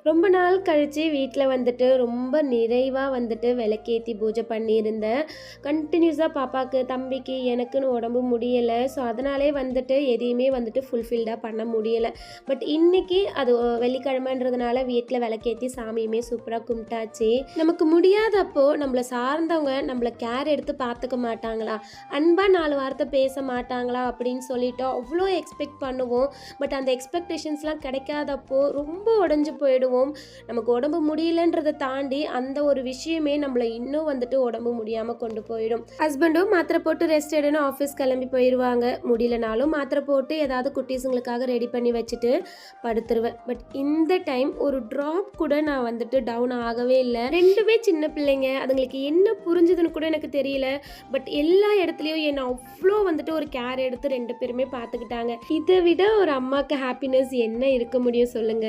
ரொம்ப நாள் கழிச்சு வீட்ல வந்துட்டு ரொம்ப நிறைவா வந்துட்டு விளக்கேத்தி பூஜை பண்ணியிருந்தேன். கன்டினியூஸா பாப்பாக்கு, தம்பிக்கு, எனக்குன்னு உடம்பு முடியல. ஸோ, அதனாலே வந்துட்டு எதையுமே வந்துட்டு ஃபுல்ஃபில்டா பண்ண முடியல. பட் இன்னைக்கு அது வெள்ளிக்கிழமைன்றதுனால வீட்ல விளக்கேத்தி சாமியுமே சூப்பரா கும்பிட்டாச்சு. நமக்கு முடியாதப்போ நம்மள சார்ந்தவங்க நம்மள கேர் எடுத்து பார்த்துக்க மாட்டாங்களா? அன்பா 4 வார்த்தை பேச மாட்டாங்களா? அப்படின்னு சொல்லிட்டு அவ்வளோ எக்ஸ்பெக்ட் பண்ணுவோம். பட் அந்த எக்ஸ்பெக்டேஷன்ஸ்லாம் கிடைக்காதப்போ ரொம்ப உடைஞ்சு போயிடுவோம். நமக்கு உடம்பு முடியலன்றதை தாண்டி அந்த ஒரு விஷயமே நம்மளை இன்னும் வந்துட்டு உடம்பு முடியாம கொண்டு போயிடும். ஹஸ்பண்டும் மாத்திரை போட்டு ரெஸ்ட் எடுன்னு ஆஃபீஸ் கிளம்பி போயிடுவாங்க. முடியலனாலும் மாத்திரை போட்டு ஏதாவது குட்டீஸுங்களுக்காக ரெடி பண்ணி வச்சுட்டு படுத்துருவேன். பட் இந்த டைம் ஒரு ட்ராப் கூட நான் வந்துட்டு டவுன் ஆகவே இல்லை. ரெண்டுமே சின்ன பிள்ளைங்க, அதுங்களுக்கு என்ன புரிஞ்சுதுன்னு கூட எனக்கு தெரியல. பட் எல்லா இடத்துலையும் என்னை அவ்வளோ வந்துட்டு ஒரு கேர் எடுத்து 2 பேருமே பார்த்துக்கிட்டாங்க. இதை விட ஒரு அம்மாவுக்கு ஹாப்பினஸ் என்ன இருக்க முடியும் சொல்லுங்க.